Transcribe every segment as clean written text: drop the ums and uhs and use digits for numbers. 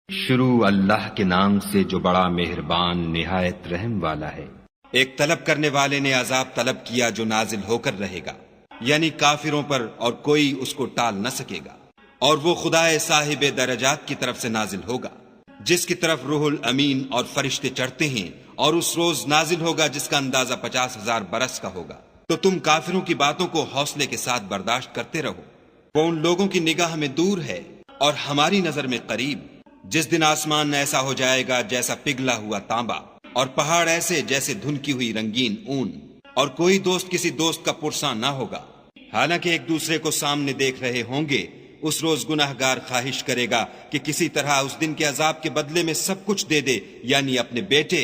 شروع اللہ کے نام سے جو بڑا مہربان نہایت رحم والا ہے۔ ایک طلب کرنے والے نے عذاب طلب کیا جو نازل ہو کر رہے گا، یعنی کافروں پر، اور کوئی اس کو ٹال نہ سکے گا، اور وہ خدائے صاحب درجات کی طرف سے نازل ہوگا جس کی طرف روح الامین اور فرشتے چڑھتے ہیں، اور اس روز نازل ہوگا جس کا اندازہ 50,000 برس کا ہوگا۔ تو تم کافروں کی باتوں کو حوصلے کے ساتھ برداشت کرتے رہو، وہ ان لوگوں کی نگاہ میں دور ہے اور ہماری نظر میں قریب۔ جس دن آسمان ایسا ہو جائے گا جیسا پگھلا ہوا تانبا، اور پہاڑ ایسے جیسے دھنکی ہوئی رنگین اون، اور کوئی دوست کسی دوست کا پرساں نہ ہوگا، حالانکہ ایک دوسرے کو سامنے دیکھ رہے ہوں گے۔ اس روز گناہگار خواہش کرے گا کہ کسی طرح اس دن کے عذاب کے بدلے میں سب کچھ دے دے، یعنی اپنے بیٹے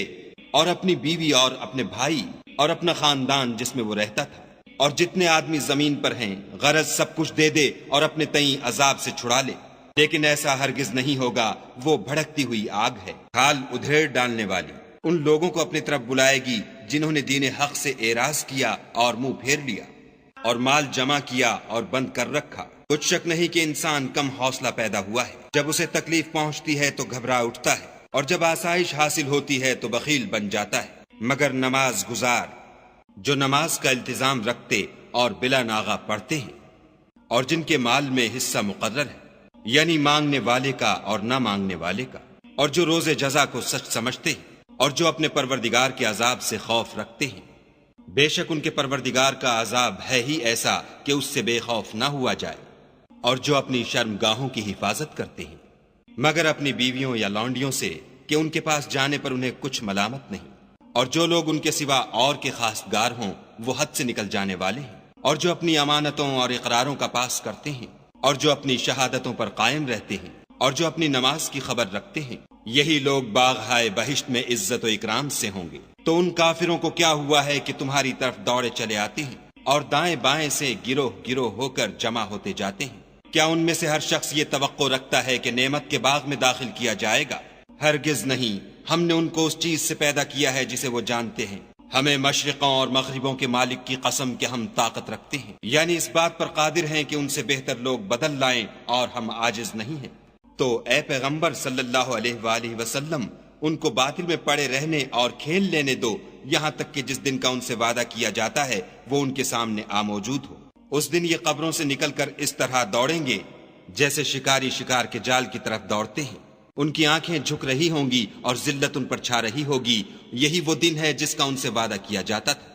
اور اپنی بیوی اور اپنے بھائی اور اپنا خاندان جس میں وہ رہتا تھا، اور جتنے آدمی زمین پر ہیں، غرض سب کچھ دے دے اور اپنے تئیں عذاب سے چھڑا لے۔ لیکن ایسا ہرگز نہیں ہوگا، وہ بھڑکتی ہوئی آگ ہے، حال ادھیڑ ڈالنے والی۔ ان لوگوں کو اپنی طرف بلائے گی جنہوں نے دین حق سے اعراض کیا اور منہ پھیر لیا، اور مال جمع کیا اور بند کر رکھا۔ کچھ شک نہیں کہ انسان کم حوصلہ پیدا ہوا ہے، جب اسے تکلیف پہنچتی ہے تو گھبرا اٹھتا ہے، اور جب آسائش حاصل ہوتی ہے تو بخیل بن جاتا ہے۔ مگر نماز گزار جو نماز کا التزام رکھتے اور بلا ناغہ پڑھتے ہیں، اور جن کے مال میں حصہ مقرر ہے، یعنی مانگنے والے کا اور نہ مانگنے والے کا، اور جو روز جزا کو سچ سمجھتے ہیں، اور جو اپنے پروردگار کے عذاب سے خوف رکھتے ہیں۔ بے شک ان کے پروردگار کا عذاب ہے ہی ایسا کہ اس سے بے خوف نہ ہوا جائے، اور جو اپنی شرمگاہوں کی حفاظت کرتے ہیں، مگر اپنی بیویوں یا لونڈیوں سے کہ ان کے پاس جانے پر انہیں کچھ ملامت نہیں، اور جو لوگ ان کے سوا اور کے خواستگار ہوں وہ حد سے نکل جانے والے ہیں، اور جو اپنی امانتوں اور اقراروں کا پاس کرتے ہیں، اور جو اپنی شہادتوں پر قائم رہتے ہیں، اور جو اپنی نماز کی خبر رکھتے ہیں، یہی لوگ باغہائے بہشت میں عزت و اکرام سے ہوں گے۔ تو ان کافروں کو کیا ہوا ہے کہ تمہاری طرف دوڑے چلے آتے ہیں، اور دائیں بائیں سے گروہ گروہ ہو کر جمع ہوتے جاتے ہیں؟ کیا ان میں سے ہر شخص یہ توقع رکھتا ہے کہ نعمت کے باغ میں داخل کیا جائے گا؟ ہرگز نہیں، ہم نے ان کو اس چیز سے پیدا کیا ہے جسے وہ جانتے ہیں۔ ہمیں مشرقوں اور مغربوں کے مالک کی قسم کہ ہم طاقت رکھتے ہیں، یعنی اس بات پر قادر ہیں کہ ان سے بہتر لوگ بدل لائیں، اور ہم عاجز نہیں ہیں۔ تو اے پیغمبر صلی اللہ علیہ وآلہ وسلم، ان کو باطل میں پڑے رہنے اور کھیل لینے دو، یہاں تک کہ جس دن کا ان سے وعدہ کیا جاتا ہے وہ ان کے سامنے موجود ہو۔ اس دن یہ قبروں سے نکل کر اس طرح دوڑیں گے جیسے شکاری شکار کے جال کی طرف دوڑتے ہیں۔ ان کی آنکھیں جھک رہی ہوں گی اور ذلت ان پر چھا رہی ہوگی۔ یہی وہ دن ہے جس کا ان سے وعدہ کیا جاتا تھا۔